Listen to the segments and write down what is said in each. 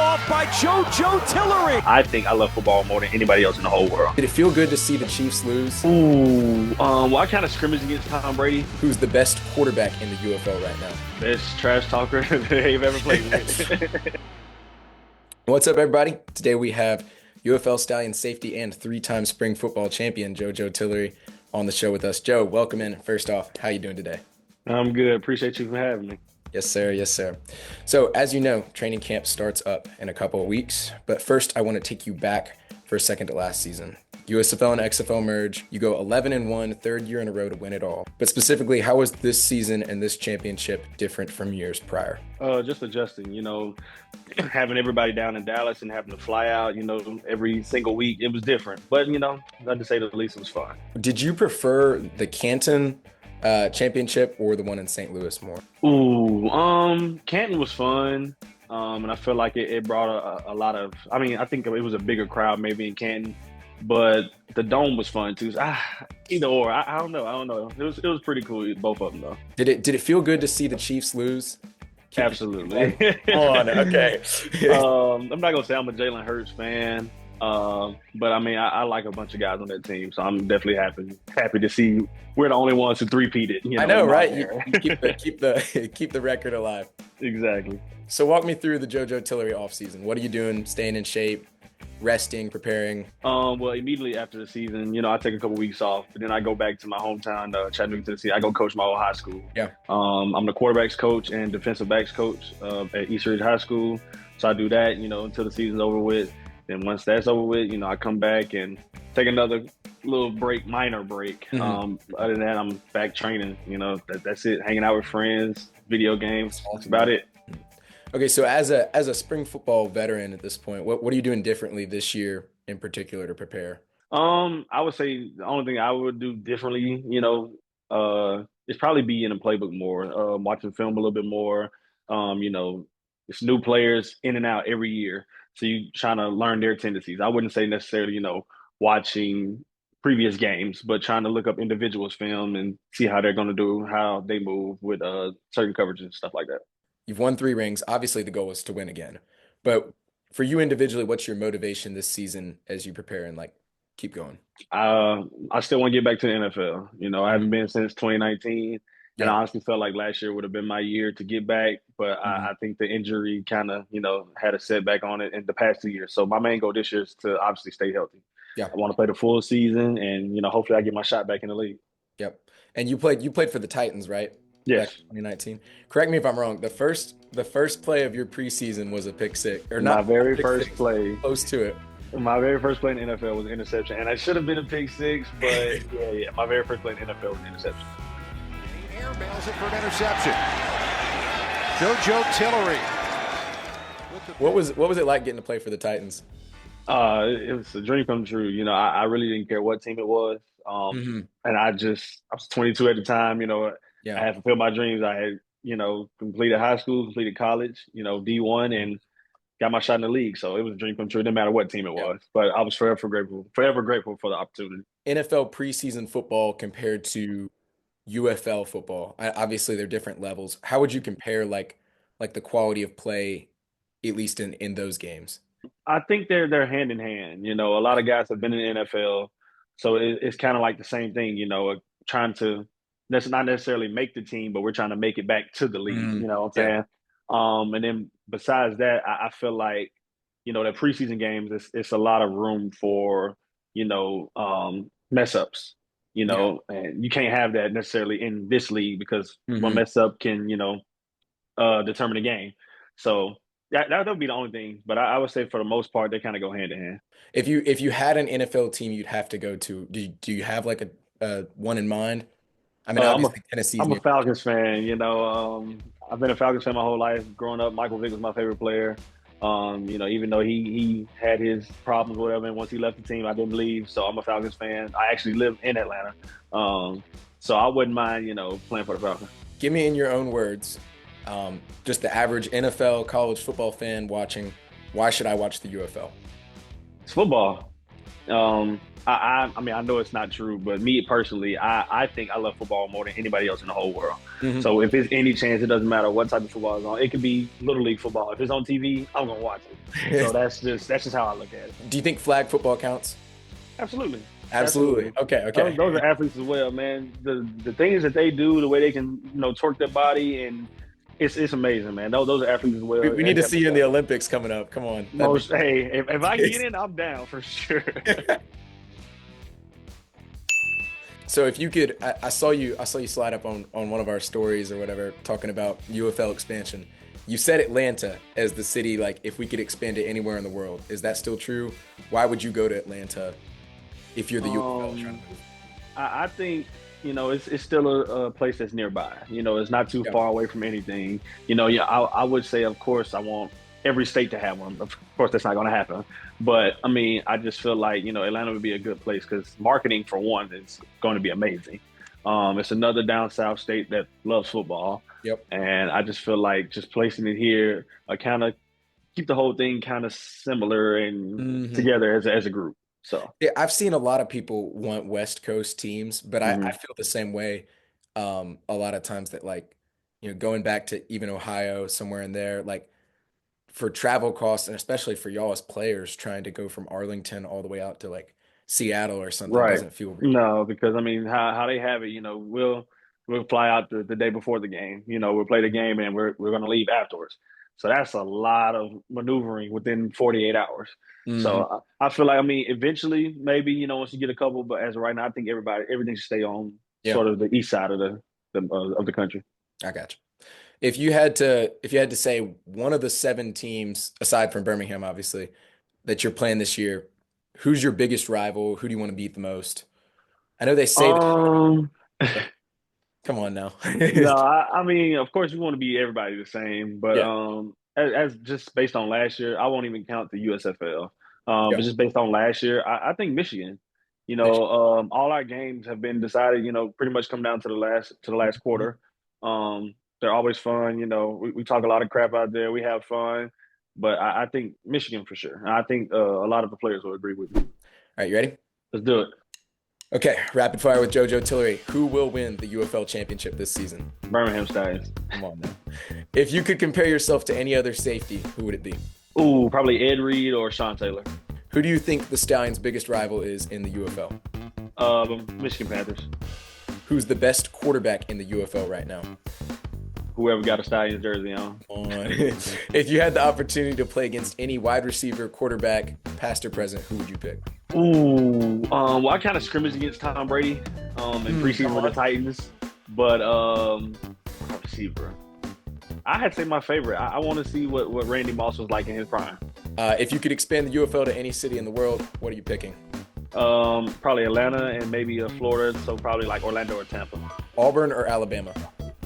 off by JOJO Tillery. I think I love football more than anybody else in the whole world. Did it feel good to see the Chiefs lose? Well, I kind of scrimmaged against Tom Brady. Who's the best quarterback in the UFL right now? Best trash talker they've ever played with. What's up, everybody? Today we have UFL Stallions safety and three-time spring football champion JOJO Tillery on the show with us. Joe, welcome in. First off, how you doing today? I'm good. Appreciate you for having me. Yes, sir. Yes, sir. So as you know, training camp starts up in a couple of weeks. But first, I want to take you back for a second to last season. USFL and XFL merge. You go 11-1, third year in a row to win it all. But specifically, how was this season and this championship different from years prior? Just adjusting, having everybody down in Dallas and having to fly out, every single week. It was different. But, to say the least, it was fun. Did you prefer the Canton championship or the one in St. Louis more? Canton was fun. And I feel like it brought a lot of, I think it was a bigger crowd maybe in Canton, but the dome was fun too. So, either or, I don't know. It was pretty cool, both of them though. Did it feel good to see the Chiefs lose? Absolutely. Okay. I'm not gonna say I'm a Jalen Hurts fan, but I like a bunch of guys on that team, so I'm definitely happy to see we're the only ones who three-peated. I know, right? You keep the record alive. Exactly. So walk me through the JOJO Tillery offseason. What are you doing? Staying in shape, resting, preparing? Well, immediately after the season, I take a couple weeks off, but then I go back to my hometown, Chattanooga, Tennessee. I go coach my old high school. Yeah. I'm the quarterbacks coach and defensive backs coach at East Ridge High School. So I do that, until the season's over with. Then once that's over with, I come back and take another little break, minor break. Mm-hmm. Other than that, I'm back training. That's it. Hanging out with friends, video games. That's about it. Okay, so as a spring football veteran at this point, what are you doing differently this year in particular to prepare? I would say the only thing I would do differently, is probably be in the playbook more, watching film a little bit more. It's new players in and out every year, so you trying to learn their tendencies. I wouldn't say necessarily, watching previous games, but trying to look up individuals' film and see how they're going to do, how they move with certain coverages and stuff like that. You've won 3 rings. Obviously, the goal is to win again. But for you individually, what's your motivation this season as you prepare and keep going? I still want to get back to the NFL. I haven't been since 2019, and I honestly felt like last year would have been my year to get back. But I think the injury kind of, had a setback on it in the past 2 years. So my main goal this year is to obviously stay healthy. Yeah, I want to play the full season, and hopefully I get my shot back in the league. Yep. And you played for the Titans, right? Yes. 2019. Correct me if I'm wrong. The first play of your preseason was a pick six, or my not? Very first play. Close to it. My very first play in the NFL was an interception, and I should have been a pick six, but yeah. My very first play in the NFL was an interception. He airmails it for an interception. JOJO Tillery. What was it like getting to play for the Titans? It was a dream come true. I really didn't care what team it was. And I was 22 at the time. I had fulfilled my dreams. I had, completed high school, completed college, D1, and got my shot in the league. So it was a dream come true. It didn't matter what team it was. But I was forever grateful for the opportunity. NFL preseason football compared to UFL football. Obviously, they're different levels. How would you compare like the quality of play, at least in those games? I think they're hand in hand. A lot of guys have been in the NFL, so it's kind of like the same thing. Trying to that's not necessarily make the team, but we're trying to make it back to the league. You know what I'm saying? And then besides that, I feel like the preseason games, it's a lot of room for mess ups. And you can't have that necessarily in this league because one mess up can determine the game. So. That would be the only thing, but I would say for the most part they kind of go hand in hand. If you had an NFL team you'd have to go to, do you have a one in mind? Obviously Tennessee's. I'm a Falcons fan. I've been a Falcons fan my whole life. Growing up, Michael Vick was my favorite player. Even though he had his problems, or whatever, and once he left the team, I didn't leave. So I'm a Falcons fan. I actually live in Atlanta, so I wouldn't mind playing for the Falcons. Give me in your own words. Just the average NFL college football fan watching, why should I watch the UFL? It's football. I mean, I know it's not true, but me personally, I think I love football more than anybody else in the whole world. Mhm. So if it's any chance, it doesn't matter what type of football is on. It could be Little League football. If it's on TV, I'm gonna watch it. So that's just how I look at it. Do you think flag football counts? Absolutely. Absolutely. Okay. Those are athletes as well, man. The things that they do, the way they can, torque their body, and it's amazing, man. Those are athletes as well. We need to see you in the Olympics coming up. Come on. Hey, if I get in, I'm down for sure. So if you could, I saw you slide up on one of our stories or whatever, talking about UFL expansion. You said Atlanta as the city, like if we could expand it anywhere in the world. Is that still true? Why would you go to Atlanta if you're the UFL trying to move? I think, it's still a place that's nearby. It's not too far away from anything. I would say, of course, I want every state to have one. Of course, that's not going to happen. But, I mean, I just feel like, Atlanta would be a good place because marketing, for one, is going to be amazing. It's another down south state that loves football. Yep. And I just feel like just placing it here, kind of keep the whole thing kind of similar and together as a group. So yeah, I've seen a lot of people want West Coast teams, but I feel the same way. A lot of times that going back to even Ohio, somewhere in there, like for travel costs and especially for y'all as players trying to go from Arlington all the way out to like Seattle or something doesn't feel real. No, because I mean how they have it, we'll fly out the day before the game. We'll play the game and we're gonna leave afterwards. So that's a lot of maneuvering within 48 hours. So I feel like, I mean, eventually, maybe, once you get a couple, but as of right now, I think everything should stay on sort of the east side of the country. I got you. If you had to say one of the 7 teams, aside from Birmingham, obviously, that you're playing this year, who's your biggest rival? Who do you want to beat the most? I know they say come on now. No, I mean, of course, we want to beat everybody the same, but as just based on last year, I won't even count the USFL. But just based on last year, I think Michigan. All our games have been decided. Pretty much come down to the last quarter. They're always fun. We talk a lot of crap out there. We have fun, but I think Michigan for sure. And I think a lot of the players will agree with me. All right, you ready? Let's do it. Okay, rapid fire with JoJo Tillery. Who will win the UFL championship this season? Birmingham Stallions. Come on now. If you could compare yourself to any other safety, who would it be? Ooh, probably Ed Reed or Sean Taylor. Who do you think the Stallions' biggest rival is in the UFL? Michigan Panthers. Who's the best quarterback in the UFL right now? Whoever got a Stallions jersey on. If you had the opportunity to play against any wide receiver, quarterback, past or present, who would you pick? Ooh, well, I kind of scrimmaged against Tom Brady in preseason with the Titans, but receiver. I had to say my favorite. I want to see what Randy Moss was like in his prime. If you could expand the UFL to any city in the world, what are you picking? Probably Atlanta and maybe Florida, so probably like Orlando or Tampa. Auburn or Alabama?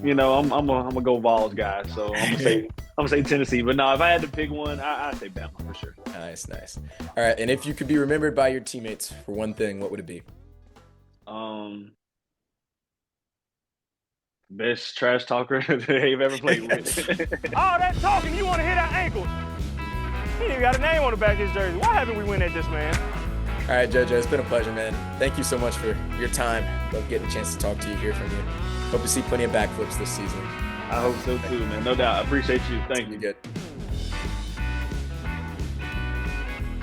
I'm a go Vols guy, so I'm gonna say Tennessee. But no, if I had to pick one, I'd say Bama for sure. Nice. All right, and if you could be remembered by your teammates for one thing, what would it be? Best trash talker they've ever played with. All that talking, you want to hit our ankles. He ain't got a name on the back of his jersey. Why haven't we win at this, man? All right, JoJo, it's been a pleasure, man. Thank you so much for your time. Love getting a chance to talk to you, hear from you. Hope to see plenty of backflips this season. I hope so too, man. No doubt. I appreciate you. Thank you. Good.